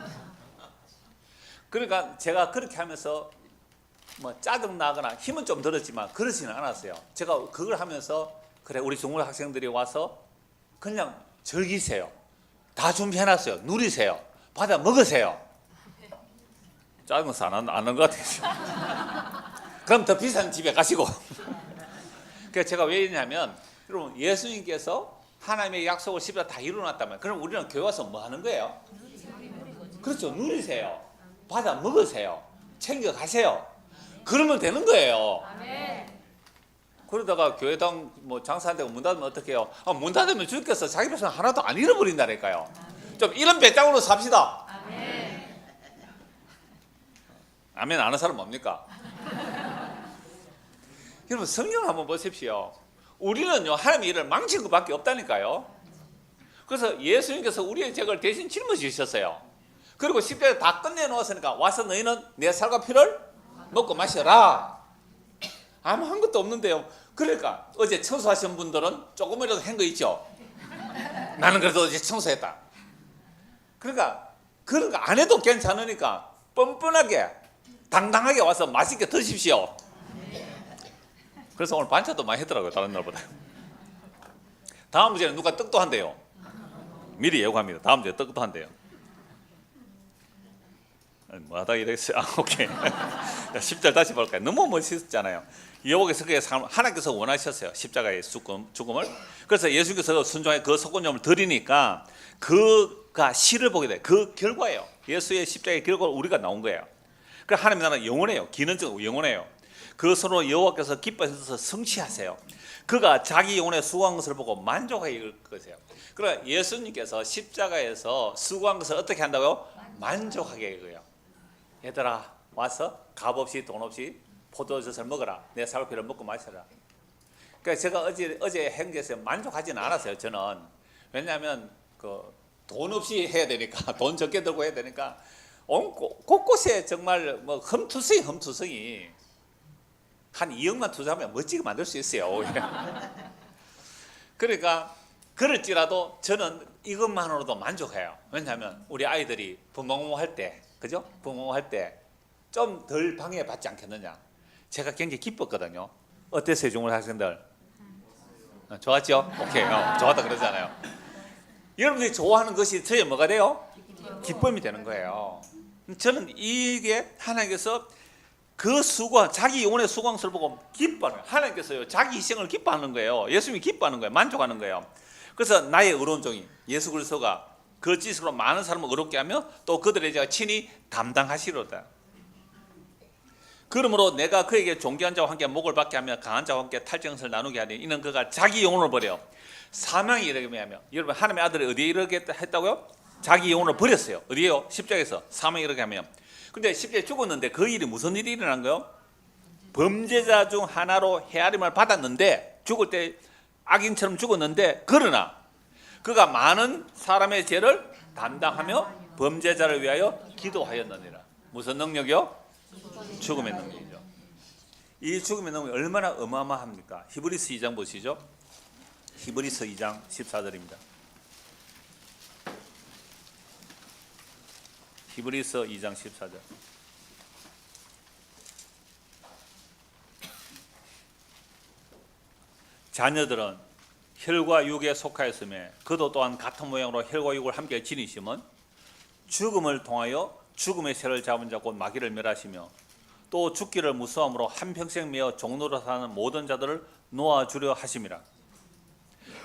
그러니까 제가 그렇게 하면서 짜증나거나 힘은 좀 들었지만 그러지는 않았어요. 제가 그걸 하면서 그래, 우리 중국 학생들이 와서 그냥 즐기세요. 다 준비해놨어요. 누리세요. 받아 먹으세요. 짜증나서 안 하는 것 같아요. 그럼 더 비싼 집에 가시고. 그래서 제가 왜 이러냐면, 여러분, 예수님께서 하나님의 약속을 십자가 다 이루어놨다면 그럼 우리는 교회 와서 뭐 하는 거예요? 그렇죠. 누리세요. 받아 먹으세요. 챙겨 가세요. 그러면 되는 거예요. 그러다가 교회당 장사한다고 문 닫으면 어떻게 해요? 문 닫으면 죽겠어. 자기 백성 하나도 안 잃어버린다니까요. 좀 이런 배짱으로 삽시다. 아멘 안 하는 사람 뭡니까? 여러분, 성경 한번 보십시오. 우리는요, 하나님의 일을 망친 것밖에 없다니까요. 그래서 예수님께서 우리의 죄를 대신 짊어지셨어요. 그리고 십자가에 다 끝내놓았으니까 와서 너희는 내 살과 피를 먹고 마셔라. 아무 한 것도 없는데요. 그러니까 어제 청소하신 분들은 조금이라도 한 거 있죠. 나는 그래도 어제 청소했다. 그러니까 그런 거 안 해도 괜찮으니까 뻔뻔하게 당당하게 와서 맛있게 드십시오. 그래서 오늘 반찬도 많이 했더라고요, 다른 날보다. 다음 주에는 누가 떡도 한대요. 미리 예고합니다. 다음 주에 떡도 한대요. 뭐하다 이랬어요. 오케이. 10절 다시 볼까요? 너무 멋있었잖아요. 여호와께서 그의 삶, 하나님께서 원하셨어요. 십자가의 죽음을. 그래서 예수께서 순종의 그 속건점을 드리니까 그가 씨를 보게 돼요. 그 결과예요. 예수의 십자가의 결과로 우리가 나온 거예요. 그러니까 하나님 나라는 영원해요. 기능적으로 영원해요. 그 손으로 여호와께서 기뻐하셔서 성취하세요. 그가 자기 영혼의 수고한 것을 보고 만족하게 이끌 것이에요. 그러나 예수님께서 십자가에서 수고한 것을 어떻게 한다고요? 만족하게 이거예요. 얘들아, 와서 값없이 돈 없이 포도젖을 먹어라. 내 살피를 먹고 마셔라. 그러니까 제가 어제 한 것에 만족하지는 않았어요. 저는. 왜냐하면 돈 없이 해야 되니까, 돈 적게 들고 해야 되니까 곳곳에 정말 흠투성이 한 2억만 투자하면 멋지게 만들 수 있어요. 그러니까 그럴지라도 저는 이것만으로도 만족해요. 왜냐하면 우리 아이들이 부모할 때 그죠? 부모할 때 좀 덜 방해받지 않겠느냐. 제가 굉장히 기뻤거든요. 어땠어요, 중고등 학생들? 좋았죠? 오케이, 좋았다 그러잖아요. 여러분들이 좋아하는 것이 저에 뭐가 돼요? 기쁨이 되는 거예요. 저는 이게 하나님께서 그 수고한 자기 영혼의 수고함을 보고 기뻐하는 거예요. 하나님께서요 자기 희생을 기뻐하는 거예요. 예수님이 기뻐하는 거예요. 만족하는 거예요. 그래서 나의 의로운 종이 예수 그리스도가 그 지식으로 많은 사람을 의롭게 하며 또 그들의 죄가 친히 감당하시리로다. 그러므로 내가 그에게 존귀한 자와 함께 목을 받게 하며 강한 자와 함께 탈정을 나누게 하니 이는 그가 자기 영혼을 버려 사망에 이르게 하며. 여러분 하나님의 아들이 어디에 이르게 했다고요? 자기 영혼을 버렸어요. 어디에요? 십자가에서 사망에 이르게 하며. 근데 십자가에 죽었는데 그 일이 무슨 일이 일어난 거예요? 범죄자 중 하나로 헤아림을 받았는데 죽을 때 악인처럼 죽었는데 그러나 그가 많은 사람의 죄를 담당하며 범죄자를 위하여 기도하였느니라. 무슨 능력이요? 죽음의 능력이죠. 이 죽음의 능력이 얼마나 어마어마합니까? 히브리서 2장 보시죠. 히브리서 2장 14절입니다. 히브리서 2장 14절. 자녀들은 혈과 육에 속하였으며 그도 또한 같은 모양으로 혈과 육을 함께 지니심은 죽음을 통하여 죽음의 새를 잡은 자 곧 마귀를 멸하시며 또 죽기를 무서함으로 한평생 매어 종로로 사는 모든 자들을 놓아주려 하심이라.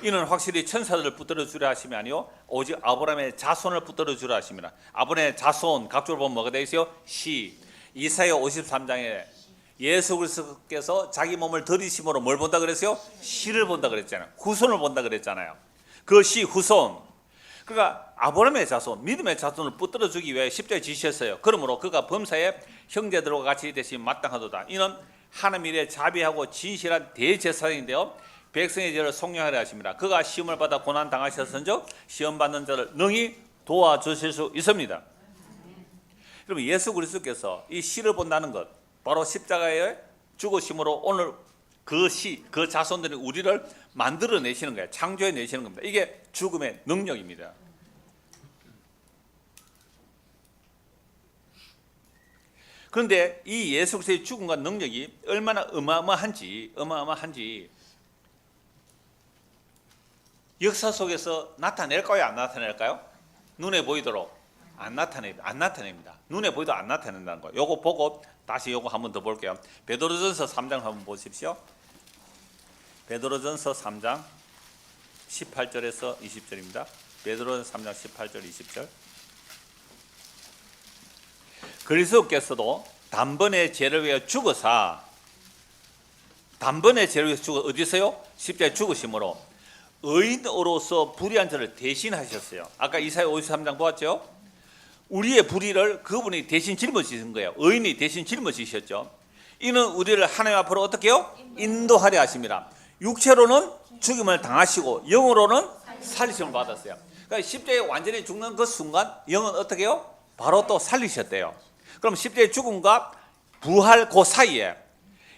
이는 확실히 천사들을 붙들어 주려 하심이 아니요 오직 아브라함의 자손을 붙들어 주려 하심이라. 아브라함의 자손 각주를 보면 뭐가 되어 있어요? 시. 이사야 53장에 예수 그리스도께서 자기 몸을 들이심으로 뭘 본다 그랬어요? 시를 본다 그랬잖아요. 후손을 본다 그랬잖아요. 그 시 후손. 그러니까 아브라함의 자손, 믿음의 자손을 붙들어 주기 위해 십자가에 지셨어요. 그러므로 그가 범사에 형제들과 같이 대신 마땅하도다. 이는 하나님 일에 자비하고 진실한 대제사장인데요 백성의 죄를 속량하려 하십니다. 그가 시험을 받아 고난 당하셨은즉 시험 받는 자를 능히 도와주실 수 있습니다. 여러분 예수 그리스도께서 이 시를 본다는 것, 바로 십자가에 죽으심으로 오늘 그 시, 그 자손들이 우리를 만들어내시는 거예요. 창조해내시는 겁니다. 이게 죽음의 능력입니다. 그런데 이 예수 그리스도의 죽음과 능력이 얼마나 어마어마한지 역사 속에서 나타낼까요? 안 나타낼까요? 눈에 보이도록 안 나타냅니다. 눈에 보이도 안 나타낸다는 거예요. 요거 보고 다시 요거 한번 더 볼게요. 베드로전서 3장 한번 보십시오. 베드로전서 3장 18절에서 20절입니다. 베드로전서 3장 18절 20절. 그리스도께서도 단번에 죄를 위하여 죽으사, 단번에 죄를 위해서 죽어 어디서요? 십자가에 죽으심으로 의인으로서 불의한 자를 대신하셨어요. 아까 이사야 53장 보았죠? 우리의 불의를 그분이 대신 짊어지신 거예요. 의인이 대신 짊어지셨죠. 이는 우리를 하나님 앞으로 어떻게 해요? 인도하려 하십니다. 육체로는 죽임을 당하시고 영으로는 살리심을 받았어요. 그러니까 십자가에 완전히 죽는 그 순간 영은 어떻게 해요? 바로 또 살리셨대요. 그럼 십자가의 죽음과 부활 그 사이에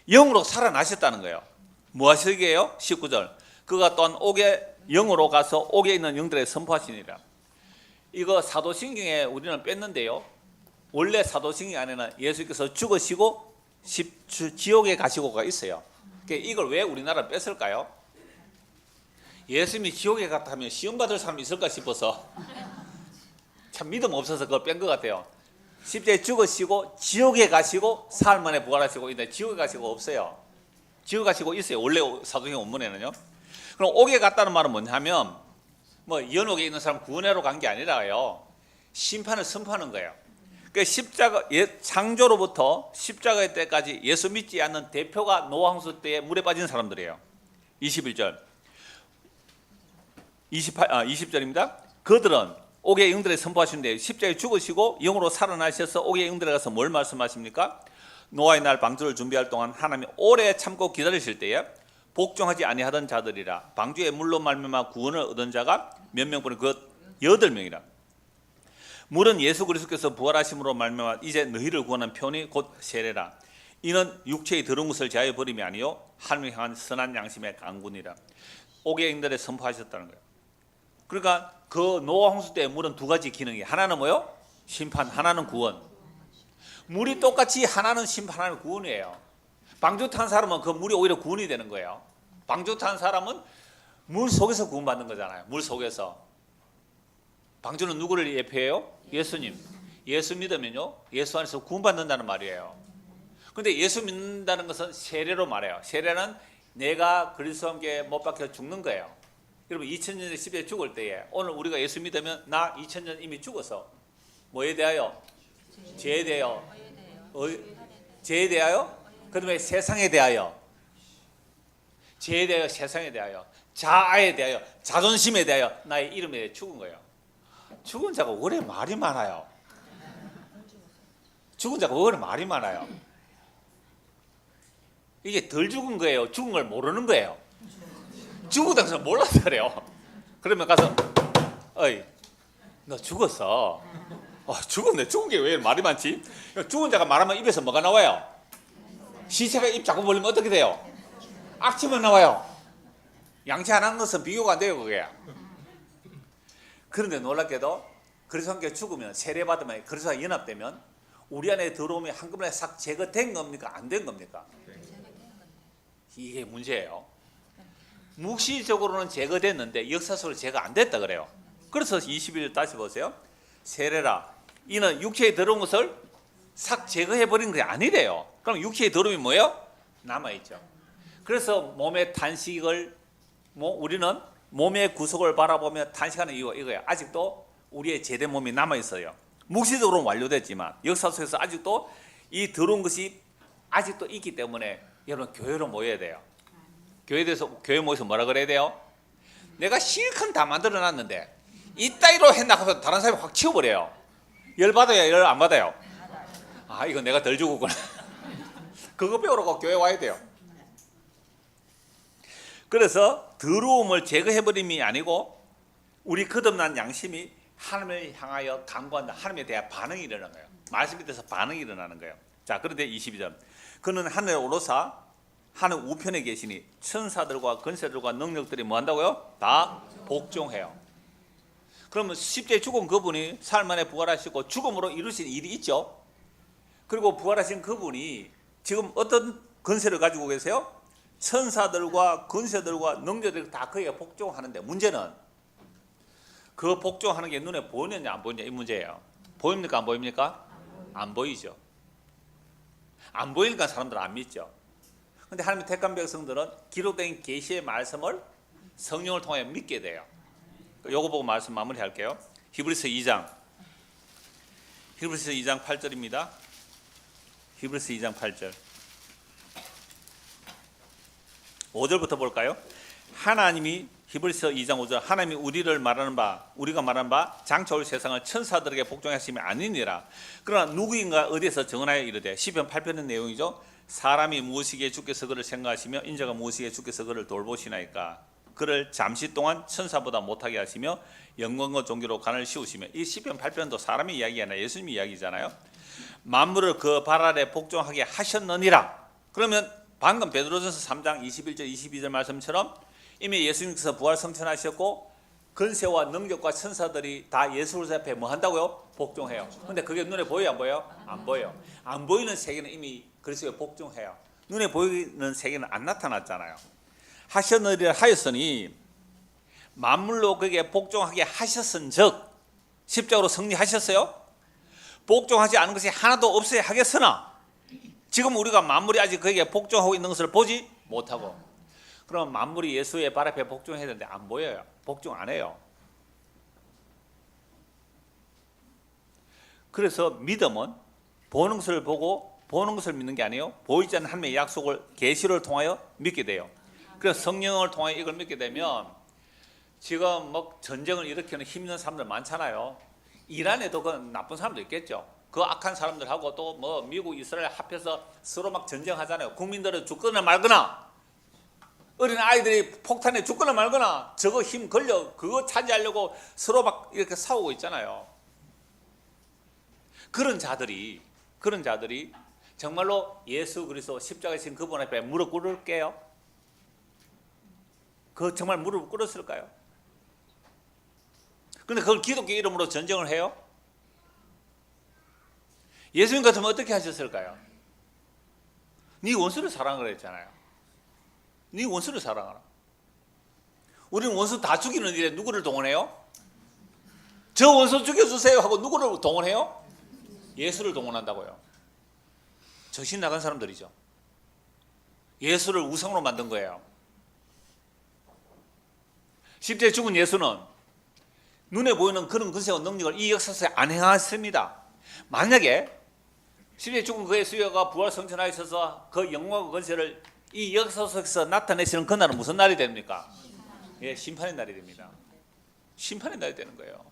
영으로 살아나셨다는 거예요. 뭐 하시게요? 19절. 그가 또한 옥에 영으로 가서 옥에 있는 영들에 선포하시니라. 이거 사도신경에 우리는 뺐는데요. 원래 사도신경 안에는 예수께서 죽으시고 지옥에 가시고가 있어요. 이걸 왜 우리나라 뺐을까요? 예수님이 지옥에 갔다 하면 시험받을 사람이 있을까 싶어서 참 믿음 없어서 그걸 뺀 것 같아요. 십자가에 죽으시고 지옥에 가시고 사흘 만에 부활하시고 있는데 지옥에 가시고 없어요. 지옥에 가시고 있어요. 원래 사도신경 원문에는요. 그럼 옥에 갔다는 말은 뭐냐면 뭐 연옥에 있는 사람 구원하러 간 게 아니라요. 심판을 선포하는 거예요. 그 십자가 창조로부터 십자가의 때까지 예수 믿지 않는 대표가 노아홍수 때에 물에 빠진 사람들이에요. 21절. 20절입니다. 그들은 옥의 영들에 선포하시는데 십자가에 죽으시고 영으로 살아나셔서 옥의 영들에 가서 뭘 말씀하십니까? 노아의 날 방주를 준비할 동안 하나님이 오래 참고 기다리실 때에 복종하지 아니하던 자들이라 방주의 물로 말미암아 구원을 얻은 자가 몇 명뿐이 그 8명이라. 물은 예수 그리스도께서 부활하심으로 말미암아 이제 너희를 구원한 편이 곧 세례라. 이는 육체의 더러운 것을 제하여 버림이 아니요 하나님을 향한 선한 양심의 강군이라. 옥의 영들에 선포하셨다는 거예요. 그러니까 그 노아 홍수 때의 물은 두 가지 기능이, 하나는 뭐요? 심판, 하나는 구원. 물이 똑같이 하나는 심판, 하나는 구원이에요. 방주 탄 사람은 그 물이 오히려 구원이 되는 거예요. 방주 탄 사람은 물 속에서 구원받는 거잖아요. 물 속에서. 방주는 누구를 예표해요? 예수님. 예수 믿으면요, 예수 안에서 구원받는다는 말이에요. 그런데 예수 믿는다는 것은 세례로 말해요. 세례는 내가 그리스도와 함께 못 박혀 죽는 거예요. 여러분 2000년에 십자가에 죽을 때에 오늘 우리가 예수 믿으면 나 2000년 이미 죽어서 뭐에 대하여? 죄에 대하여. 죄에 대하여? 그 다음에 세상에 대하여. 죄에 대하여, 세상에 대하여, 자아에 대하여, 자존심에 대하여 나의 이름에 대해 죽은 거예요. 죽은 자가 왜 말이 많아요? 죽은 자가 왜 말이 많아요? 이게 덜 죽은 거예요? 죽은 걸 모르는 거예요? 죽었다는 걸 몰라서 그래요. 그러면 가서 어이 너 죽었어. 죽었네. 죽은 게 왜 말이 많지? 죽은 자가 말하면 입에서 뭐가 나와요? 시체가 입 자꾸 벌리면 어떻게 돼요? 악취만 나와요. 양치 안 한 것은 비교가 안 돼요, 그게. 그런데 놀랍게도 그리스도와 함께 죽으면 세례받으면 그리스도와 연합되면 우리 안에 들어오면 한꺼번에 싹 제거된 겁니까? 안 된 겁니까? 이게 문제예요. 묵시적으로는 제거됐는데 역사 속으로 제거 안 됐다 그래요. 그래서 21절 다시 보세요. 세례라 이는 육체에 들어온 것을 싹 제거해버린 게 아니래요. 그럼 육체에 들어오면 뭐예요? 남아있죠. 그래서 몸의 탄식을 우리는 몸의 구속을 바라보며 탄식하는 이유가 이거예요. 아직도 우리의 제된 몸이 남아있어요. 묵시적으로는 완료됐지만 역사 속에서 아직도 이 들어온 것이 아직도 있기 때문에 여러분 교회로 모여야 돼요. 교회 모여서 뭐라 그래야 돼요? 내가 실컷 다 만들어놨는데 이따위로 했나 하면 다른 사람이 확 치워버려요. 열 받아요? 열 안 받아요? 이거 내가 덜 죽었구나. 그거 배우러 교회 와야 돼요. 그래서 더러움을 제거해버림이 아니고 우리 거듭난 양심이 하나님을 향하여 간구한다. 하나님에 대한 반응이 일어나는 거예요. 말씀에 대해서 반응이 일어나는 거예요. 자, 그런데 22절 그는 하늘에 오르사 하늘 우편에 계시니 천사들과 권세들과 능력들이 뭐 한다고요? 다 복종해요. 그러면 십자가에 죽은 그분이 사흘 만에 부활하시고 죽음으로 이루신 일이 있죠. 그리고 부활하신 그분이 지금 어떤 권세를 가지고 계세요? 천사들과 권세들과 능력들이 다 그에게 복종하는데 문제는 그 복종하는 게 눈에 보이느냐 안 보이느냐 이 문제예요. 보입니까 안 보입니까? 안 보이죠. 안 보이니까 사람들은 안 믿죠. 근데 하나님의 택한 백성들은 기록된 계시의 말씀을 성령을 통해 믿게 돼요. 요거 보고 말씀 마무리할게요. 히브리서 2장 8절입니다. 히브리서 2장 8절 5절부터 볼까요? 하나님이 히브리서 2장 5절 하나님이 우리가 말하는 바 장차 올 세상을 천사들에게 복종하심이 아니니라. 그러나 누구인가 어디에서 정언하여 이르되 시편 8편의 내용이죠. 사람이 무엇이기에 주께서 그를 생각하시며 인자가 무엇이기에 주께서 그를 돌보시나이까. 그를 잠시 동안 천사보다 못하게 하시며 영광과 존귀로 관을 씌우시며. 이 시편 8편도 사람의 이야기가 아니라 예수님의 이야기잖아요. 만물을 그 발 아래 복종하게 하셨느니라. 그러면 방금 베드로전서 3장 21절 22절 말씀처럼 이미 예수님께서 부활 성천하셨고 권세와 능력과 천사들이 다 예수 그리스도 앞에 뭐 한다고요? 복종해요. 근데 그게 눈에 보여요 안 보여요? 안 보여요. 안 보이는 세계는 이미 그리스도에 복종해요. 눈에 보이는 세계는 안 나타났잖아요. 하셨느니라 하였으니 만물로 그에게 복종하게 하셨은즉 십자가로 승리하셨어요? 복종하지 않은 것이 하나도 없어야 하겠으나 지금 우리가 만물이 아직 그에게 복종하고 있는 것을 보지 못하고 그럼 만물이 예수의 발 앞에 복종해야 되는데 안 보여요. 복종 안 해요. 그래서 믿음은 보는 것을 보고 보는 것을 믿는 게 아니에요. 보이지 않는 하나님의 약속을 계시를 통하여 믿게 돼요. 그래서 성령을 통하여 이걸 믿게 되면 지금 뭐 전쟁을 일으키는 힘 있는 사람들 많잖아요. 이란에도 그 나쁜 사람도 있겠죠. 그 악한 사람들하고 또 뭐 미국, 이스라엘 합해서 서로 막 전쟁하잖아요. 국민들은 죽거나 말거나 어린 아이들이 폭탄에 죽거나 말거나 저거 힘 걸려 그거 차지하려고 서로 막 이렇게 싸우고 있잖아요. 그런 자들이 정말로 예수 그리스도 십자가에 신 그분 앞에 무릎 꿇을게요? 그 정말 무릎 꿇었을까요? 그런데 그걸 기독교 이름으로 전쟁을 해요? 예수님 같으면 어떻게 하셨을까요? 네 원수를 사랑하라 했잖아요. 네 원수를 사랑하라. 우리는 원수 다 죽이는 일에 누구를 동원해요? 저 원수 죽여주세요 하고 누구를 동원해요? 예수를 동원한다고요. 정신 나간 사람들이죠. 예수를 우상으로 만든 거예요. 십자가에 죽은 예수는 눈에 보이는 그런 근세와 능력을 이 역사에서 안 행했습니다. 만약에 십자가에 죽은 그 예수가 부활 성천하에 있어서 그 영광과 권세를 이 역사 속에서 나타내시는 그날은 무슨 날이 됩니까? 예, 심판의 날이 됩니다. 심판의 날이 되는 거예요.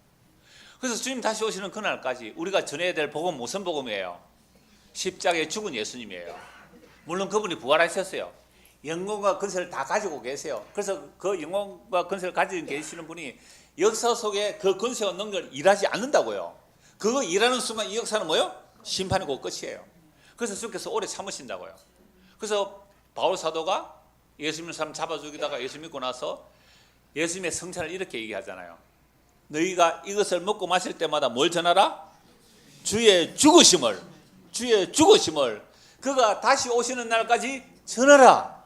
그래서 주님 다시 오시는 그날까지 우리가 전해야 될 복음은 무슨 복음이에요? 십자가에 죽은 예수님이에요. 물론 그분이 부활하셨어요. 영광과 권세를 다 가지고 계세요. 그래서 그 영광과 권세를 가지고 계시는 분이 역사 속에 그 권세와 능력을 일하지 않는다고요. 그거 일하는 순간 이 역사는 뭐예요? 심판이고 끝이에요. 그래서 주께서 오래 참으신다고요. 그래서 바울 사도가 예수님 사람 잡아 죽이다가 예수 믿고 나서 예수님의 성찬을 이렇게 얘기하잖아요. 너희가 이것을 먹고 마실 때마다 뭘 전하라? 주의 죽으심을 그가 다시 오시는 날까지 전하라.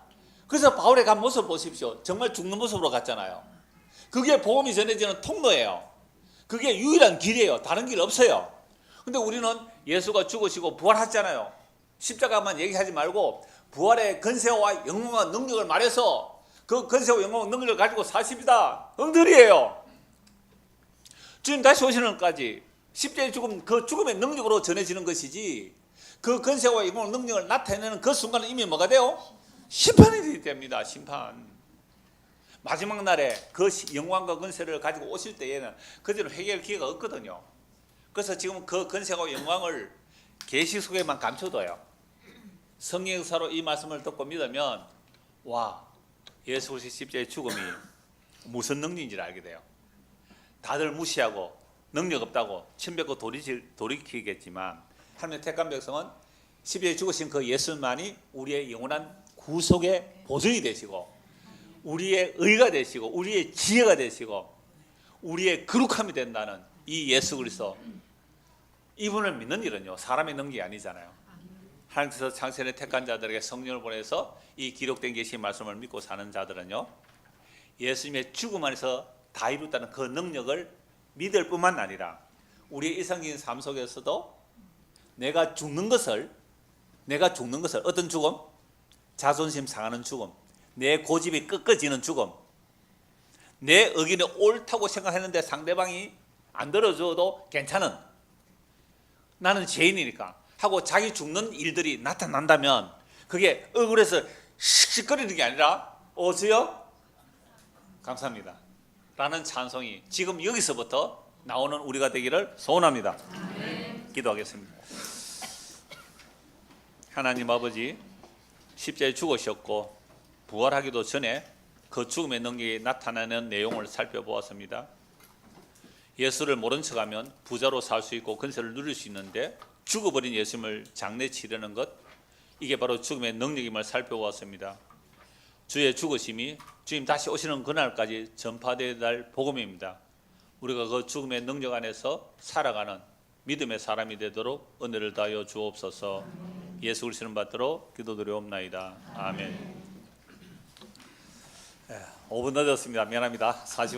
그래서 바울의 간 모습을 보십시오. 정말 죽는 모습으로 갔잖아요. 그게 복음이 전해지는 통로예요. 그게 유일한 길이에요. 다른 길 없어요. 근데 우리는 예수가 죽으시고 부활하셨잖아요. 십자가만 얘기하지 말고 부활의 권세와 영광과 능력을 말해서 그 권세와 영광과 능력을 가지고 사십니다. 엉터리예요. 주님 다시 오시는 날까지 십자가의 죽음, 그 죽음의 능력으로 전해지는 것이지 그 권세와 영광과 능력을 나타내는 그 순간은 이미 뭐가 돼요? 심판이 됩니다. 심판. 마지막 날에 그 영광과 권세를 가지고 오실 때에는 그대로 회개할 기회가 없거든요. 그래서 지금 그 권세와 영광을 계시 속에만 감춰둬요. 성령 역사로 이 말씀을 듣고 믿으면 와, 예수 그리스도의 십자가의 죽음이 무슨 능력인지를 알게 돼요. 다들 무시하고 능력 없다고 침뱉고 돌이키겠지만 하나님의 택한 백성은 십자가에 죽으신 그 예수만이 우리의 영원한 구속의 보증이 되시고 우리의 의가 되시고 우리의 지혜가 되시고 우리의 거룩함이 된다는 이 예수 그리스도, 이분을 믿는 일은요 사람의 능력이 아니잖아요. 하나님께서 창세전에 택한 자들에게 성령을 보내서 이 기록된 계시의 말씀을 믿고 사는 자들은요 예수님의 죽음 안에서 다 이뤘다는 그 능력을 믿을 뿐만 아니라 우리의 일상적인 삶 속에서도 내가 죽는 것을 어떤 죽음? 자존심 상하는 죽음, 내 고집이 꺾어지는 죽음, 내 의견이 옳다고 생각했는데 상대방이 안 들어줘도 괜찮은, 나는 죄인이니까 하고 자기 죽는 일들이 나타난다면 그게 억울해서 씩씩거리는 게 아니라 주여 감사합니다 라는 찬송이 지금 여기서부터 나오는 우리가 되기를 소원합니다. 기도하겠습니다. 하나님 아버지, 십자가에 죽으셨고 부활하기도 전에 그 죽음의 능력이 나타나는 내용을 살펴보았습니다. 예수를 모른 척하면 부자로 살 수 있고 권세를 누릴 수 있는데 죽어버린 예수님을 장례 치르는 것, 이게 바로 죽음의 능력임을 살펴보았습니다. 주의 죽으심이 주님 다시 오시는 그날까지 전파되어야 할 복음입니다. 우리가 그 죽음의 능력 안에서 살아가는 믿음의 사람이 되도록 은혜를 다하여 주옵소서. 예수 그리스도를 받들어 기도드리옵나이다. 아멘. 5분 늦었습니다. 미안합니다. 40